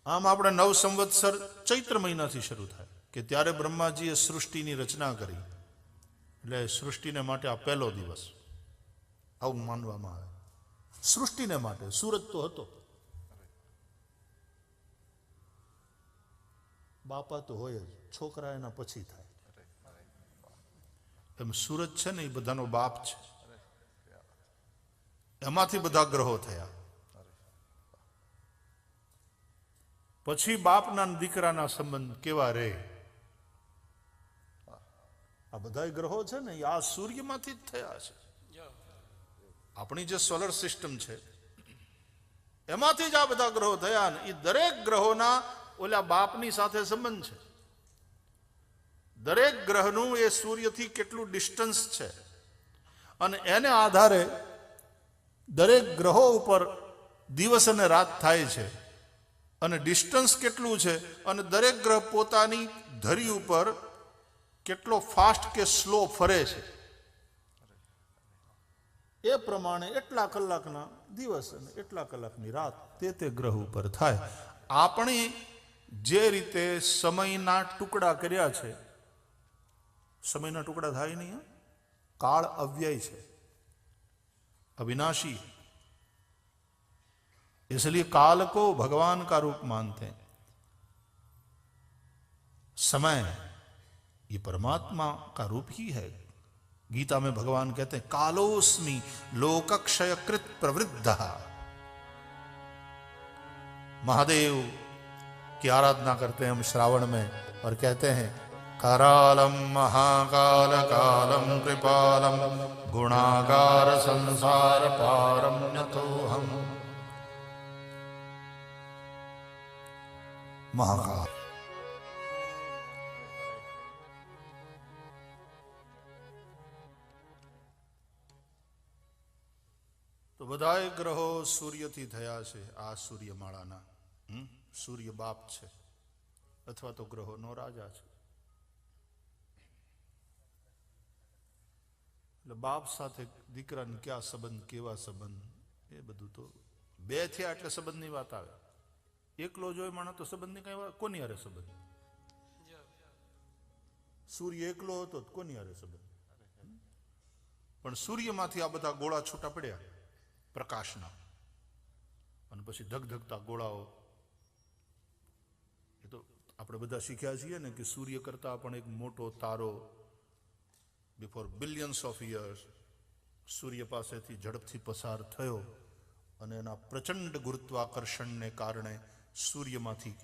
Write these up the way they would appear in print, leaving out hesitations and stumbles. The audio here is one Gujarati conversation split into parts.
આમ આપણે નવ સંવત્સર ચૈત્ર મહિનાથી શરૂ થાય કે ત્યારે બ્રહ્માજીએ સૃષ્ટિની રચના કરી, એટલે સૃષ્ટિને માટે આ પહેલો દિવસ આવું માનવામાં આવે. સૃષ્ટિને માટે. સૂરજ તો હતો, બાપા તો હોય જ, છોકરા એના પછી થાય. એમ સૂરજ છે ને એ બધાનો બાપ છે, એમાંથી બધા ગ્રહો થયા. પછી બાપના દીકરાના સંબંધ કેવા રહે? આ બધા ગ્રહો છે ને એ આ સૂર્યમાંથી જ થયા છે. આપણી જે સોલર સિસ્ટમ છે એમાંથી જ આ બધા ગ્રહો થયા ને એ દરેક ગ્રહોના ઓલા બાપની સાથે સંબંધ છે. દરેક ગ્રહનું એ સૂર્યથી કેટલું ડિસ્ટન્સ છે અને એને આધારે દરેક ગ્રહો ઉપર દિવસ અને રાત થાય છે અને ડિસ્ટન્સ કેટલું છે અને દરેક ગ્રહ પોતાની ધરી ઉપર કેટલો ફાસ્ટ કે સ્લો ફરે છે એ પ્રમાણે એટલા કલાકના દિવસ અને એટલા કલાકની રાત તે ગ્રહ ઉપર થાય. આપણી જે રીતે સમયના ટુકડા કર્યા છે, સમયના ટુકડા થાય નહીં. કાળ અવ્યય છે, अविनाशी, इसलिए काल को भगवान का रूप मानते हैं. समय ये परमात्मा का रूप ही है. गीता में भगवान कहते हैं कालोस्मि लोकक्षय कृत प्रवृद्ध. महादेव की आराधना करते हैं हम श्रावण में और कहते हैं करालम महाकाल कालम कृपालम गुणागार संसार पारम नतो हम. महाकाल. તો બધાય ગ્રહો સૂર્યથી થયા છે. આ સૂર્યમાળાના સૂર્ય બાપ છે અથવા તો ગ્રહોનો રાજા છે. એટલે બાપ સાથે દીકરાને ક્યાં સંબંધ, કેવા સંબંધ, એ બધું તો બે થયા એટલે સંબંધની વાત આવે. એકલો જોઈ માણસ તો સંબંધની કઈ વાત, કોની હારે સંબંધ? સૂર્ય એકલો હતો તો કોની હારે સંબંધ? પણ સૂર્યમાંથી આ બધા ગોળા છૂટા પડ્યા પ્રકાશના, અને પછી ધગધગતા ગોળાઓ. એ તો આપણે બધા શીખ્યા છીએ ને કે સૂર્ય કરતા પણ એક મોટો તારો બિફોર બિલિયન્સ ઓફ યર્સ સૂર્ય પાસેથી ઝડપથી પસાર થયો અને એના પ્રચંડ ગુરુત્વાકર્ષણને કારણે સૂર્યમાંથી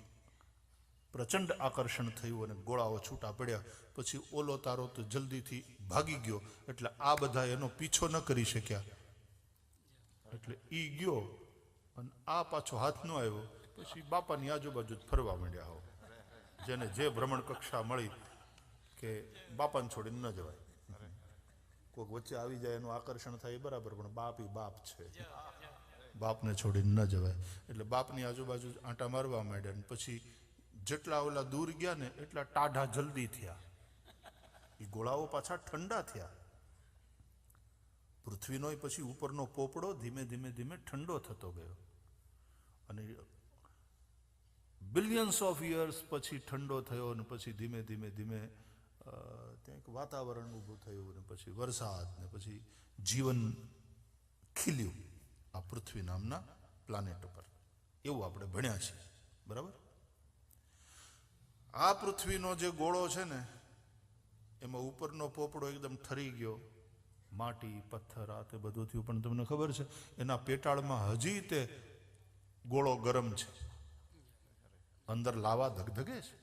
પ્રચંડ આકર્ષણ થયું અને ગોળાઓ છૂટા પડ્યા. પછી ઓલો તારો તો જલ્દીથી ભાગી ગયો, એટલે આ બધા એનો પીછો ન કરી શક્યા, એટલે ઈ ગયો અને આ પાછો હાથ ન આવ્યો. પછી બાપાની આજુબાજુ જ ફરવા માંડ્યા હો, જેને જે ભ્રમણ કક્ષા મળી કે બાપાને છોડીને ન જવાય. કોઈક વચ્ચે આવી જાય એનું આકર્ષણ થાય બરાબર, પણ બાપ ઈ બાપ છે, બાપને છોડીને ન જવાય. એટલે બાપની આજુબાજુ આંટા મારવા માંડ્યા. પછી જેટલા ઓલા દૂર ગયા ને એટલા ટાઢા જલ્દી થયા. એ ગોળાઓ પાછા ઠંડા થયા. પૃથ્વીનો પછી ઉપરનો પોપડો ધીમે ધીમે ધીમે ઠંડો થતો ગયો અને બિલિયન્સ ઓફ યર્સ પછી ઠંડો થયો અને પછી ધીમે ધીમે ધીમે ત્યાં એક વાતાવરણ ઊભું થયું ને પછી વરસાદ ને પછી જીવન ખીલ્યું આ પૃથ્વી નામના પ્લાનેટ ઉપર. એવું આપણે ભણ્યા છીએ, બરાબર. આ પૃથ્વીનો જે ગોળો છે ને એમાં ઉપરનો પોપડો એકદમ ઠરી ગયો, માટી પથ્થર આ તે બધું થયું. પણ તમને ખબર છે એના પેટાળમાં હજી તે ગોળો ગરમ છે, અંદર લાવા ધગધગે છે.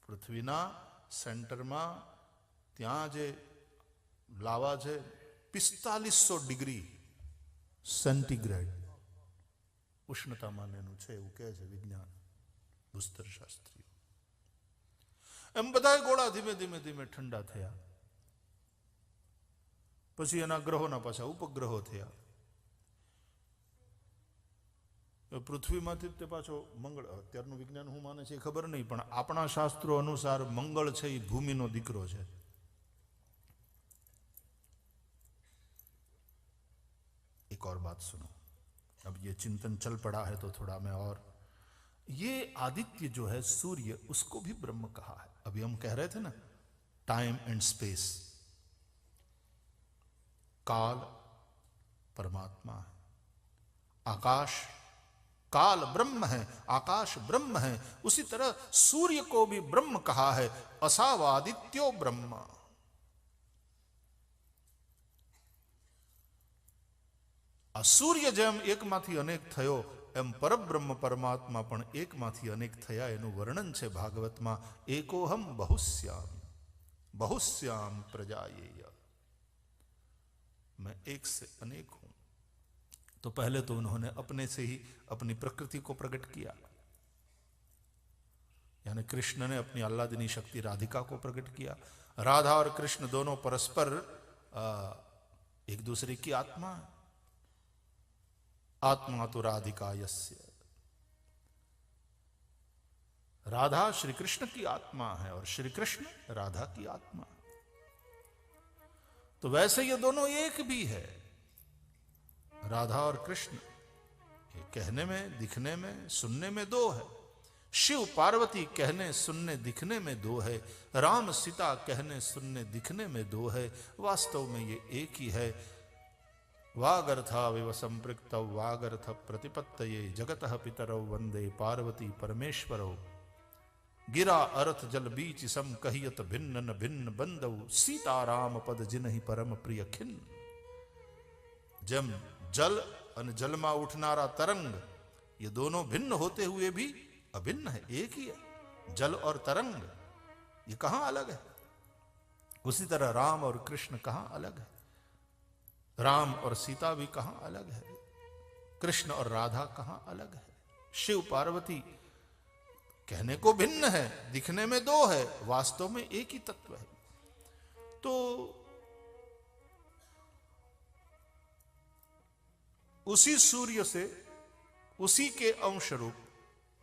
પૃથ્વીના સેન્ટરમાં ત્યાં જે લાવા છે 4500 ડિગ્રી સેન્ટીગ્રેડ ઉષ્ણતામાન એનું છે, એવું કહે છે વિજ્ઞાન, ભૂસ્તર શાસ્ત્રીઓ. એમ બધા ગોળા ધીમે ધીમે ધીમે ઠંડા થયા. પછી એના ગ્રહોના પાછા ઉપગ્રહો થયા. પૃથ્વીમાંથી તે પાછો મંગળ, અત્યારનું વિજ્ઞાન શું માને છે એ ખબર નહીં, પણ આપણા શાસ્ત્રો અનુસાર મંગળ છે એ ભૂમિનો દીકરો છે. एक और बात सुनो, अब ये चिंतन चल पड़ा है तो थोड़ा मैं और ये आदित्य जो है सूर्य, उसको भी ब्रह्म कहा है। अभी हम कह रहे थे ना, टाइम एंड स्पेस, काल परमात्मा है, आकाश काल ब्रह्म है, आकाश ब्रह्म है। उसी तरह सूर्य को भी ब्रह्म कहा है, असावादित्यो ब्रह्म। आ सूर्य जेम एकमांथी अनेक थयो, एम परब्रह्म परमात्मा पण एकमांथी अनेक थया। एનું વર્ણન છે ભાગવતમાં, એકોહમ बहुश्याम बहुश्याम प्रजायेय, मैं एक से अनेक हूं। तो पहले तो उन्होंने अपने से ही अपनी प्रकृति को प्रकट किया, यानी कृष्ण ने अपनी आह्लादिनी शक्ति राधिका को प्रकट किया। राधा और कृष्ण दोनों परस्पर एक दूसरे की आत्मा है। आत्मा तो राधिका यस्य, राधा श्री कृष्ण की आत्मा है और श्री कृष्ण राधा की आत्मा। तो वैसे ये दोनों एक भी है, राधा और कृष्ण। ये कहने में, दिखने में, सुनने में दो है। शिव पार्वती कहने सुनने दिखने में दो है, राम सीता कहने सुनने दिखने में दो है, वास्तव में ये एक ही है। वागर्था संपृक्त वागर्थ प्रतिपत्तये जगतः पितरौ वंदे पार्वती परमेश्वरौ। गिरा अर्थ जल बीच सम कहियत भिन्न न भिन्न बंदौ, सीताराम पद जिनहि परम प्रिय खिन्न। जम जल और जल में उठनारा तरंग, ये दोनों भिन्न होते हुए भी अभिन्न है, एक ही है। जल और तरंग ये कहां अलग है? उसी तरह राम और कृष्ण कहां अलग है? राम और सीता भी कहां अलग है? कृष्ण और राधा कहां अलग है? शिव पार्वती कहने को भिन्न है, दिखने में दो है, वास्तव में एक ही तत्व है। तो उसी सूर्य से, उसी के अंश रूप,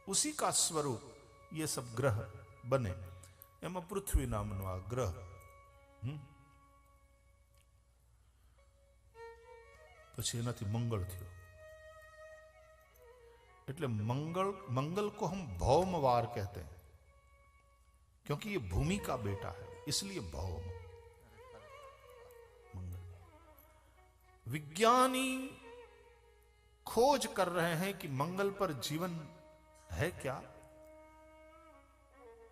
उसी का स्वरूप ये सब ग्रह बने। एम पृथ्वी नामनो आ ग्रह પછી એનાથી મંગળ થયો। એટલે मंगल को हम भौमवार कहते हैं, क्योंकि ये भूमि का बेटा है, इसलिए भौम मंगल। विज्ञानी खोज कर रहे हैं कि मंगल पर जीवन है क्या,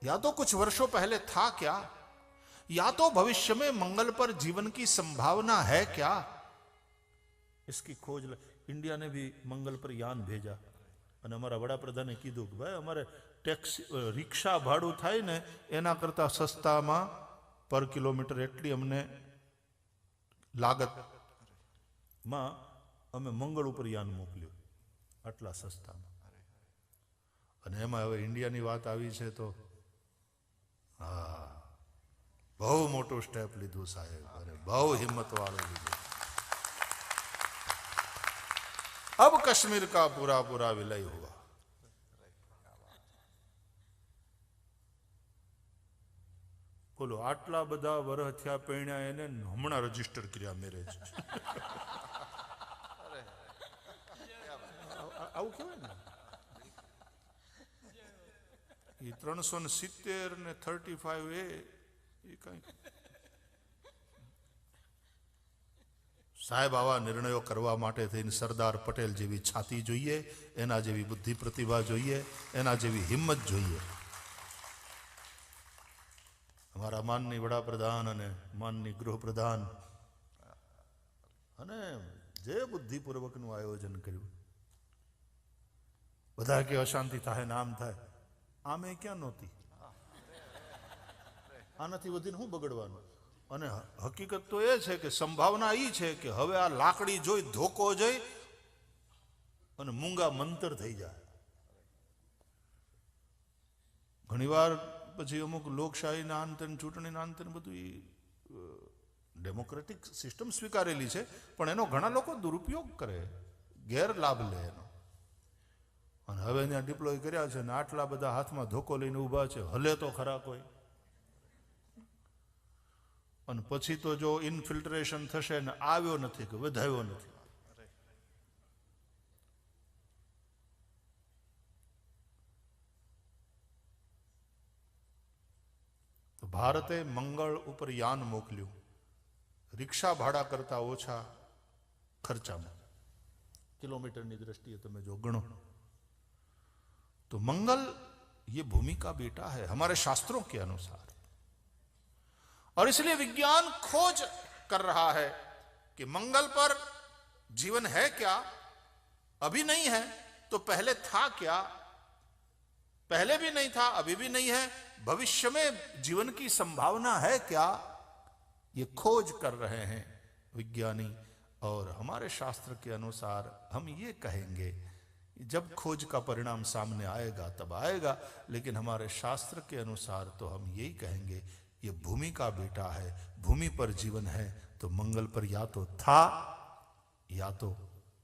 या तो कुछ वर्षों पहले था क्या, या तो भविष्य में मंगल पर जीवन की संभावना है क्या। इसकी खोज इंडिया ने भी मंगल पर यान भेजा અને અમારા વડાપ્રધાને કીધું કે ભાઈ અમારે ટેક્સી રિક્ષા ભાડું થાય ને એના કરતાં સસ્તામાં પર કિલોમીટર એટલી અમને લાગતમાં અમે મંગળ ઉપર યાન મોકલ્યું, આટલા સસ્તામાં। અને એમાં હવે ઇન્ડિયાની વાત આવી છે તો હા, બહુ મોટું સ્ટેપ લીધું સાહેબ, અને બહુ હિંમતવાળું લીધું। अब कश्मीर का पूरा पूरा विलय हुआ। बोलो आटला बधा वरह थया पैण्या एने हमणा रजिस्टर कर्या मैरेज। आવું કહેવાય ને, એ 370 ને 35 એ કઈ સાહેબ આવા નિર્ણયો કરવા માટે થઈને સરદાર પટેલ જેવી છાતી જોઈએ, એના જેવી બુદ્ધિ પ્રતિભા જોઈએ, એના જેવી હિંમત જોઈએ। અમારા માનની વડાપ્રધાન અને માનની ગૃહપ્રધાન અને જે બુદ્ધિપૂર્વકનું આયોજન કર્યું। બધા કે અશાંતિ થાય ને આમ થાય, આમે ક્યાં નહોતી, આનાથી વધીને શું બગડવાનું। અને હકીકત તો એ છે કે સંભાવના એ છે કે હવે આ લાકડી જોઈ ધોકો જોઈ અને મૂંગા મંતર થઈ જાય। ઘણીવાર પછી અમુક લોકશાહીના અંતે, ચૂંટણીના અંતે બધું ડેમોક્રેટિક સિસ્ટમ સ્વીકારેલી છે, પણ એનો ઘણા લોકો દુરુપયોગ કરે, ગેરલાભ લે એનો। અને હવે ત્યાં ડિપ્લોય કર્યા છે ને આટલા બધા હાથમાં ધોકો લઈને ઊભા છે, હલે તો ખરા કોઈ। અને પછી તો જો ઇન્ફિલ્ટ્રેશન થશે ને આવ્યો નથી કે વધાવ્યો નથી। ભારતે મંગળ ઉપર યાન મોકલ્યું રિક્ષા ભાડા કરતા ઓછા ખર્ચામાં, किलोमीटर की दृष्टि તમે जो गणो तो मंगल ये भूमि का बेटा है हमारे शास्त्रों के अनुसार। और इसलिए विज्ञान खोज कर रहा है कि मंगल पर जीवन है क्या, अभी नहीं है तो पहले था क्या, पहले भी नहीं था अभी भी नहीं है, भविष्य में जीवन की संभावना है क्या, ये खोज कर रहे हैं विज्ञानी। और हमारे शास्त्र के अनुसार हम ये कहेंगे, जब खोज का परिणाम सामने आएगा तब आएगा, लेकिन हमारे शास्त्र के अनुसार तो हम यही कहेंगे ये भूमि का बेटा है, भूमि पर जीवन है तो मंगल पर या तो था या तो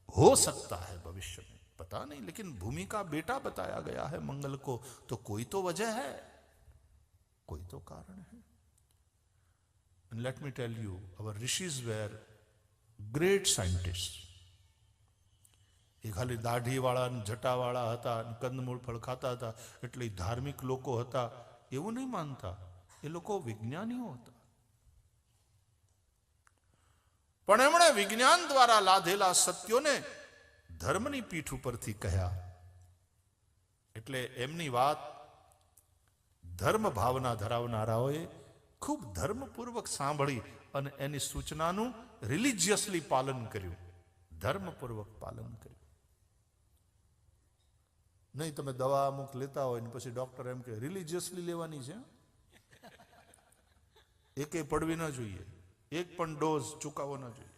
हो सकता है भविष्य में, पता नहीं, लेकिन भूमि का बेटा बताया गया है मंगल को, तो कोई तो वजह है, कोई तो कारण है। And let me tell you, our rishis were great scientists. એ ખાલી દાઢીવાળા ને જટાવાળા હતા, કંદમૂળ ફળ ખાતા હતા એટલે ધાર્મિક લોકો હતા એવું નહીં માનતા, એ લોકો વિજ્ઞાનીઓ હતા. પણ એમણે વિજ્ઞાન દ્વારા લાધેલા સત્યોને ધર્મની પીઠ ઉપરથી કહ્યા, એટલે એમની વાત ધર્મ ભાવના ધરાવનારાઓએ ખૂબ ધર્મપૂર્વક સાંભળી અને એની સૂચનાનું રિલિજિયસલી પાલન કર્યું, ધર્મપૂર્વક પાલન કર્યું. નહીં તમે દવા અમુક લેતા હોય ને પછી ડોક્ટર એમ કે રિલિજિયસલી લેવાની છે, એકે પડવી ના જોઈએ, એક પણ ડોઝ ચૂકાવવો ના જોઈએ.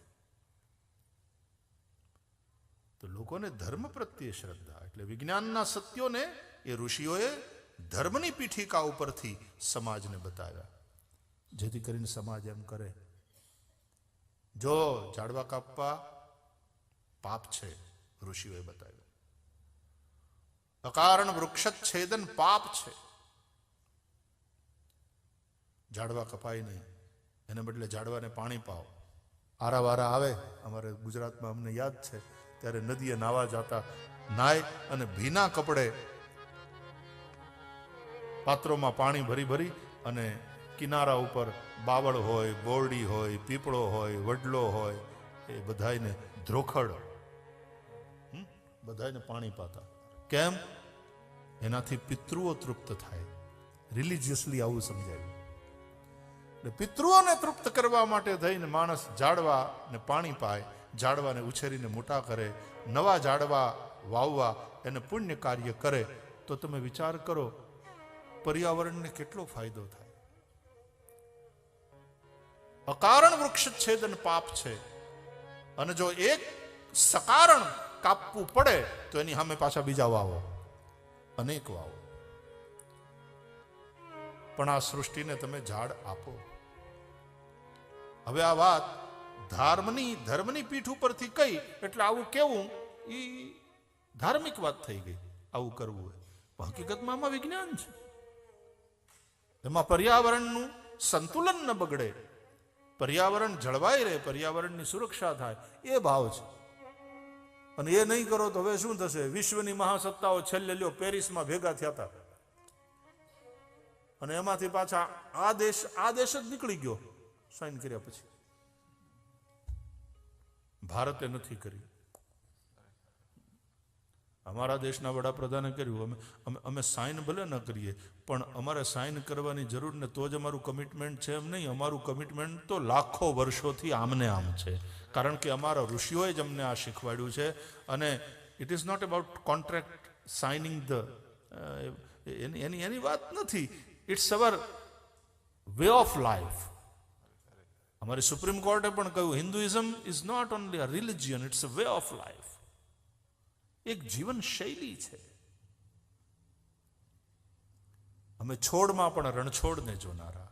તો લોકોને ધર્મ પ્રત્યે શ્રદ્ધા, એટલે વિજ્ઞાનના સત્યોને એ ઋષિઓએ ધર્મની પીઠિકા ઉપરથી સમાજને બતાવ્યા, જેથી કરીને સમાજ એમ કરે જો ઝાડવા કાપવા પાપ છે, ઋષિઓએ બતાવ્યું. અકારણ વૃક્ષચ્છેદન પાપ છે, ઝાડવા કપાય નહીં, એને બદલે ઝાડવાને પાણી પાઓ. આરાવારા આવે, અમારે ગુજરાતમાં અમને યાદ છે ત્યારે નદીએ નાવા જતા, નાય અને ભીના કપડે પાત્રોમાં પાણી ભરી ભરી અને કિનારા ઉપર બાવળ હોય, બોરડી હોય, પીપળો હોય, વડલો હોય, એ બધાને ધ્રોખડ બધાને પાણી પાતા. કેમ? એનાથી પિતૃઓ તૃપ્ત થાય. રિલિજિયસલી આવું સમજાવ્યું. એટલે પિતૃઓને તૃપ્ત કરવા માટે થઈને માણસ ઝાડવા ને પાણી પાય, ઝાડવાને ઉછેરીને મોટા કરે, નવા ઝાડવા વાવવા, એને પુણ્ય કાર્ય કરે, તો તમે વિચાર કરો પર્યાવરણને કેટલો ફાયદો થાય. અકારણ વૃક્ષચ્છેદન પાપ છે, અને જો એક સકારણ કાપવું પડે તો એની સામે પાછા બીજા વાવો, અનેક વાવો. પણ આ સૃષ્ટિને તમે ઝાડ આપો. હવે આ વાત ધર્મની પીઠ ઉપરથી કઈ એટલે આવું કેવું એ ધાર્મિક વાત થઈ ગઈ, આવું કરવું હોય. હકીકતમાં આમાં વિજ્ઞાન છે, એમાં પર્યાવરણનું સંતુલન ન બગડે, પર્યાવરણ જળવાઈ રહે, પર્યાવરણની સુરક્ષા થાય, એ ભાવ છે. અને એ નહીં કરો તો હવે શું થશે? વિશ્વની મહાસત્તાઓ છેલ્લે લ્યો પેરિસમાં ભેગા થયા હતા, અને એમાંથી પાછા આ દેશ જ નીકળી ગયો સાઇન કર્યા પછી. ભારતે નથી કરી. અમારા દેશના વડાપ્રધાને કર્યું. અમે સાઇન ભલે ન કરીએ, પણ અમારે સાઇન કરવાની જરૂર ને તો જ અમારું કમિટમેન્ટ છે એમ નહીં. અમારું કમિટમેન્ટ તો લાખો વર્ષોથી આમને આમ છે, કારણ કે અમારા ઋષિઓએ જ અમને આ શીખવાડ્યું છે. અને it is not about contract signing એની વાત નથી. It's our way of life. અમારી સુપ્રીમ કોર્ટે પણ કહ્યું Hinduism is not only a religion, it's a way of life. એક જીવન શૈલી છે. અમે છોડમાં પણ રણછોડને જોનારા.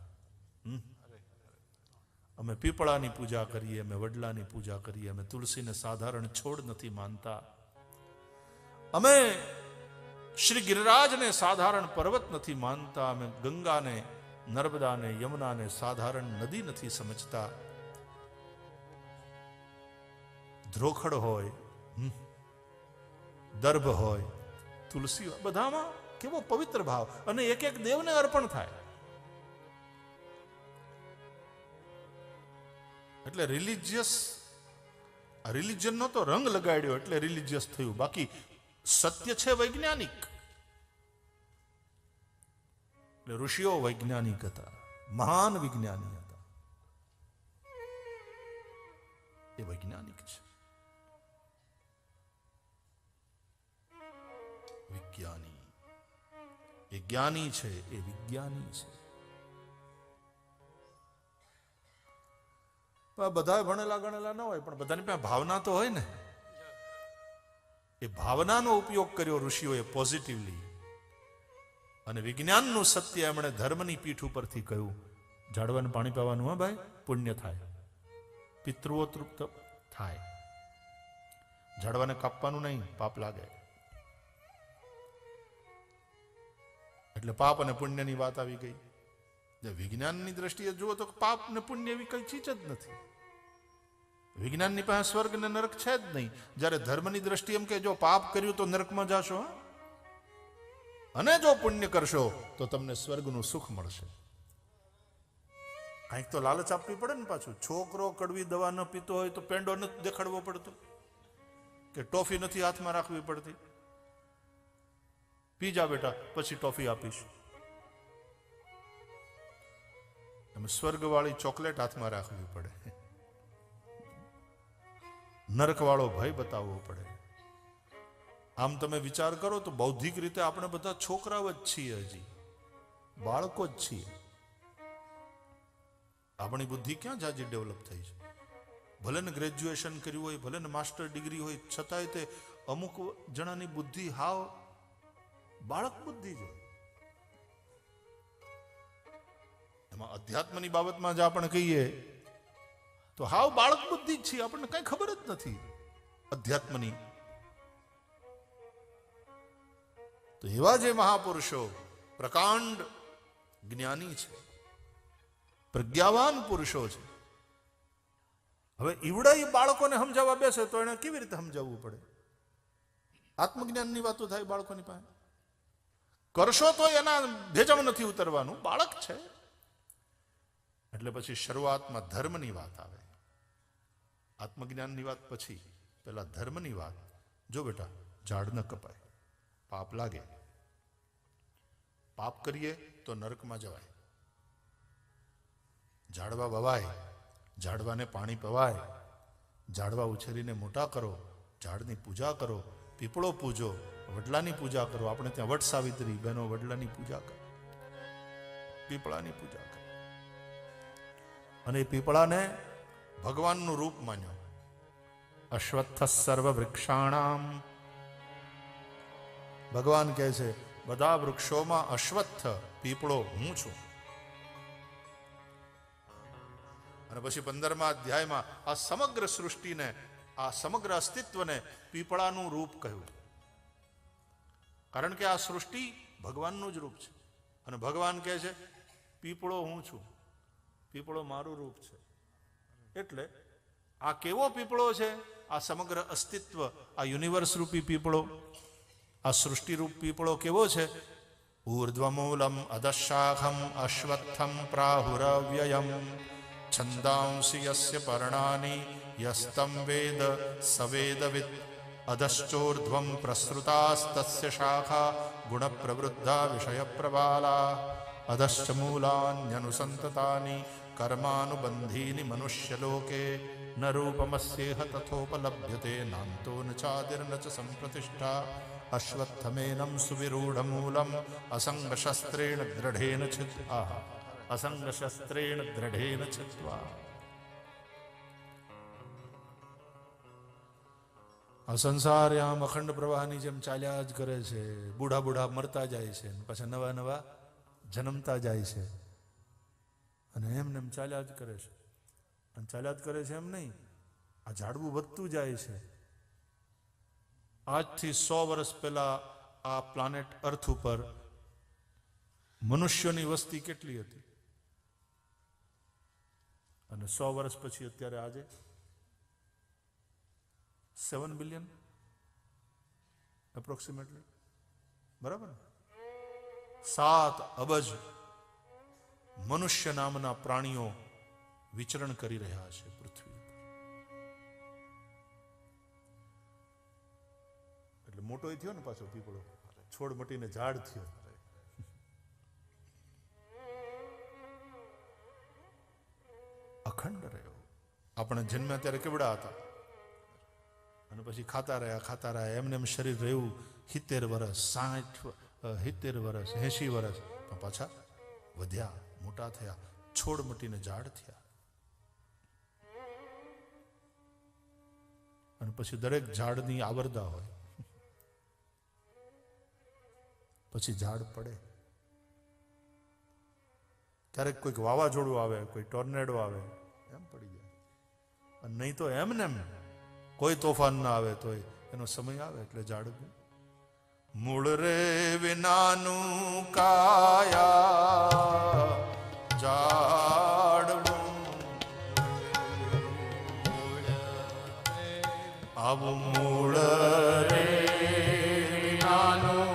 અમે પીપળાની પૂજા કરીએ, અમે વડલાની પૂજા કરીએ, અમે તુલસીને સાધારણ છોડ નથી માનતા. અમે શ્રી ગિરિરાજને સાધારણ પર્વત નથી માનતા. અમે ગંગાને, નર્મદાને, યમુનાને સાધારણ નદી નથી સમજતા. ધ્રોખડ હોય, દર્ભ હોય, તુલસી હોય, બધામાં કેવો પવિત્ર ભાવ, અને એક એક દેવને અર્પણ થાય. એટલે રિલિજનનો તો રંગ લગાડ્યો એટલે રિલિજિયસ થયું, બાકી સત્ય છે વૈજ્ઞાનિક. એટલે ઋષિઓ વૈજ્ઞાનિક હતા, મહાન વિજ્ઞાની હતા. એ વૈજ્ઞાનિક છે, વિજ્ઞાની. એ જ્ઞાની છે, એ વિજ્ઞાની છે. બધા ભણેલા ગણેલા ન હોય, પણ બધાની પાસે ભાવના તો હોય ને. એ ભાવનાનો ઉપયોગ કર્યો ઋષિઓએ પોઝિટિવલી. અને વિજ્ઞાનનું સત્ય એમણે ધર્મની પીઠ ઉપરથી કહ્યું, ઝાડવાને પાણી પાવાનું, હા ભાઈ, પુણ્ય થાય, પિતૃઓ તૃપ્ત થાય. ઝાડવાને કાપવાનું નહીં, પાપ લાગે. એટલે પાપ અને પુણ્યની વાત આવી ગઈ. વિજ્ઞાનની દ્રષ્ટિએ જુઓ તો પાપ ને પુણ્ય એવી કઈ ચીજ જ નથી. વિજ્ઞાનની પાસે સ્વર્ગ ને નરક છે જ નહીં. જ્યારે ધર્મની દ્રષ્ટિએ એમ કે જો પાપ કર્યું તો નરકમાં જાશો, અને જો પુણ્ય કરશો તો તમને સ્વર્ગનું સુખ મળશે. કંઈક તો લાલચ આપવી પડે ને. પાછું છોકરો કડવી દવા ન પીતો હોય તો પેંડો નથી દેખાડવો પડતો, કે ટોફી નથી હાથમાં રાખવી પડતી. પી જા બેટા, પછી ટોફી આપીશ. સ્વર્ગવાળી ચોકલેટ હાથમાં રાખવી પડે, નરકવાળો ભય બતાવવો પડે. આમ તમે વિચાર કરો તો બૌદ્ધિક રીતે આપણે બધા છોકરાઓ જ છીએ, હજી બાળકો જ છીએ. આપણી બુદ્ધિ ક્યાં જાજી ડેવલપ થઈ છે? ભલે ને ગ્રેજ્યુએશન કર્યું હોય, ભલે ને માસ્ટર ડિગ્રી હોય, છતાંય તે અમુક જણાની બુદ્ધિ હાવ બાળક બુદ્ધિ જ હોય. એમાં અધ્યાત્મની બાબતમાં જ આપણે કહીએ તો હાવ બાળક બુદ્ધિ જ છીએ, આપણને કઈ ખબર જ નથી અધ્યાત્મની. તો એવા જે મહાપુરુષો પ્રકાંડ જ્ઞાની છે, પ્રજ્ઞાવાન પુરુષો છે. હવે ઈવડા બાળકોને સમજાવવા બેસે તો એને કેવી રીતે સમજાવવું પડે? આત્મજ્ઞાનની વાતો થાય બાળકોની પાસે. કરશો તો એના ભેજામાં નથી ઉતરવાનું, બાળક છે. એટલે પછી શરૂઆતમાં ધર્મની વાત આવે, આત્મજ્ઞાનની વાત પછી પેલા ધર્મની વાત. જો બેટા, ઝાડ ન કપાય, પાપ લાગે. પાપ કરીએ તો નરકમાં જવાય. ઝાડવા વવાય, ઝાડવાને પાણી પવાય, ઝાડવા ઉછેરીને મોટા કરો, ઝાડની પૂજા કરો, પીપળો પૂજો, વડલાની પૂજા કરો. આપણે ત્યાં વટ સાવિત્રી બહેનો વડલાની પૂજા કરે, પીપળાની પૂજા કરે. અને એ પીપળાને ભગવાનનું રૂપ માન્યો. અશ્વત્થ સર્વ વૃક્ષાણામ, ભગવાન કહે છે બધા વૃક્ષોમાં અશ્વત્થ પીપળો હું છું. અને પછી 15મા અધ્યાયમાં આ સમગ્ર સૃષ્ટિને, આ સમગ્ર અસ્તિત્વને પીપળાનું રૂપ કહ્યું. કારણ કે આ સૃષ્ટિ ભગવાનનું જ રૂપ છે. અને ભગવાન કહે છે પીપળો હું છું, પીપળો મારું રૂપ છે. એટલે આ કેવો પીપળો છે? આ સમગ્ર અસ્તિત્વ, આ યુનિવર્સ રૂપી પીપળો, આ સૃષ્ટિ રૂપ પીપળો કેવો છે? ઊર્ધ્વમૂલમ અધશાખમ અશ્વત્થમ પ્રાહુરવ્યયમ છંદાંસી યસ્ય પર્ણાની યસ્તમ વેદ સવેદવિદ અધશ્ચોર્ધ્વમ પ્રસૃતાસ્તસ્ય શાખા ગુણપ્રવૃદ્ધા વિષયપ્રબાલા અધશ્ચ મૂલાન્યનુસંતતાની કર્માનુબંધીની મનુષ્યલોકે ન રૂપમસ્યેહ તથોપલભ્યતે નાન્તો ન ચાદિર્ન ચ સંપ્રતિષ્ઠા અશ્વત્થમેનમ સુવિરૂઢમૂલમ અસંગશસ્ત્રેણ દ્રઢેન છિદ્વા અસંગશસ્ત્રેણ દ્રઢેન છિદ્વા. આ સંસાર આમ અખંડ પ્રવાહની જેમ ચાલ્યા જ કરે છે. બુઢા બુઢા મરતા જાય છે, પાછા નવા નવા જન્મતા જાય છે, અને એમને એમ ચાલ્યા જ કરે છે. અને ચાલ્યા જ કરે છે એમ નહીં, આ ઝાડવું વધતું જાય છે. આજથી 100 વર્ષ પહેલા આ પ્લાનેટ અર્થ ઉપર મનુષ્યોની વસ્તી કેટલી હતી? અને 100 વર્ષ પછી અત્યારે આજે 7 બિલિયન એપ્રોક્સિમેટલી, બરાબર? 7 અબજ મનુષ્ય નામના પ્રાણીઓ વિચરણ કરી રહ્યા છે પૃથ્વી પર. એટલે મોટો થયો ને પાછો પીપળો, છોડ મટીને ઝાડ થયો. અખંડ રહ્યો. આપણે જન્મ્યા ત્યારે કેવડા હતા અને પછી ખાતા રહ્યા એમને એમ શરીર રહ્યું 70 વર્ષ 60 70 વર્ષ 80 વર્ષ, પણ પાછા વધ્યા, મોટા થયા, છોડ મટીને ઝાડ થયા. અને પછી દરેક ઝાડની આવરદા હોય, પછી ઝાડ પડે. ક્યારેક કોઈક વાવાઝોડું આવે, કોઈ ટોર્નેડો આવે, એમ પડી જાય. અને નહીં તો એમને એમ કોઈ તોફાન ના આવે તો એનો સમય આવે એટલે ઝાડ મૂળ રે વિનાનું કાયા ઝાડવું આવું મૂળ રે વિનાનું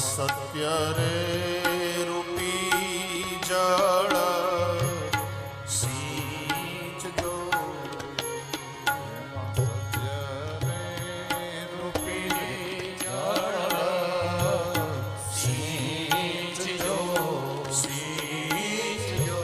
સત્ય રે રૂપી જળ સિંચજો. સત્ય રે રૂપી જળ સિંચજો, સિંચજો.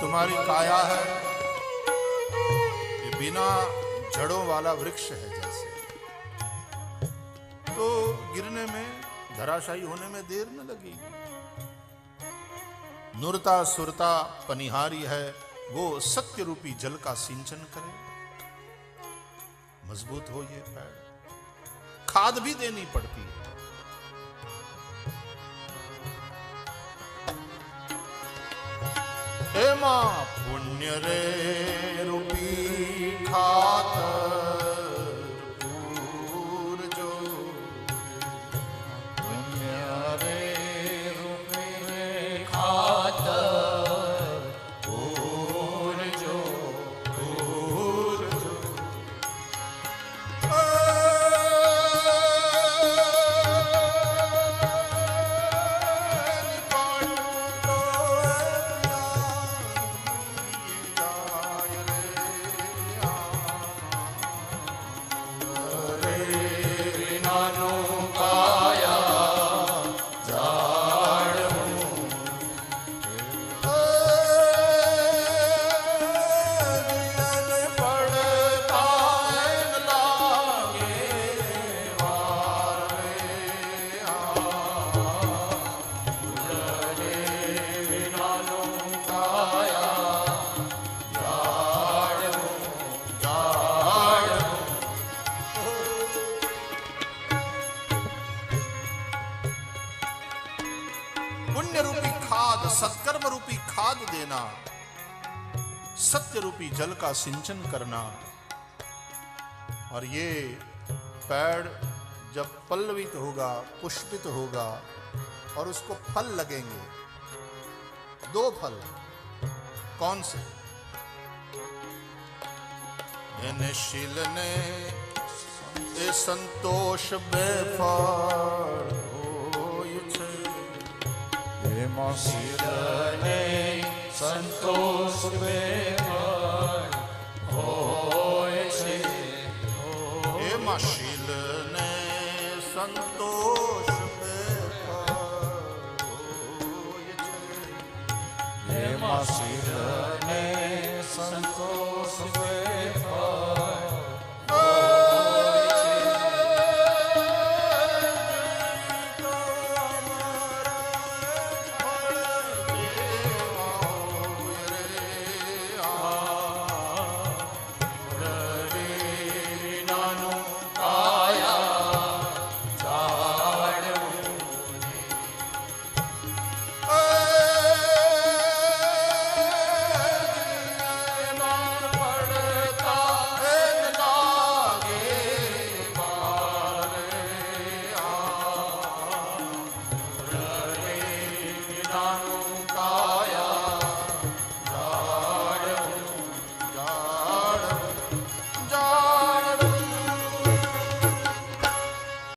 तुम्हारी काया है ये बिना जड़ों वाला वृक्ष है जैसे, तो गिरने में धराशायी होने में देर न लगी. नुरता सुरता पनिहारी है वो सत्य रूपी जल का सिंचन करे. मजबूत हो ये पेड़, खाद भी देनी पड़ती है. એમાં પુણ્ય રે રૂપી ખાતર પૂરજો. પુણ્ય રે રૂપી ખાતર પૂરજો, પૂરજો. सत्कर्म रूपी खाद देना, सत्य रूपी जल का सिंचन करना। और ये पेड़ जब पल्लवित होगा, पुष्पित होगा और उसको फल लगेंगे, 2 फल। कौन से? निशील ने ए संतोष बेफल होय छे, એમાં શીલને સંતોષ બેફળ હોય છે, એમાં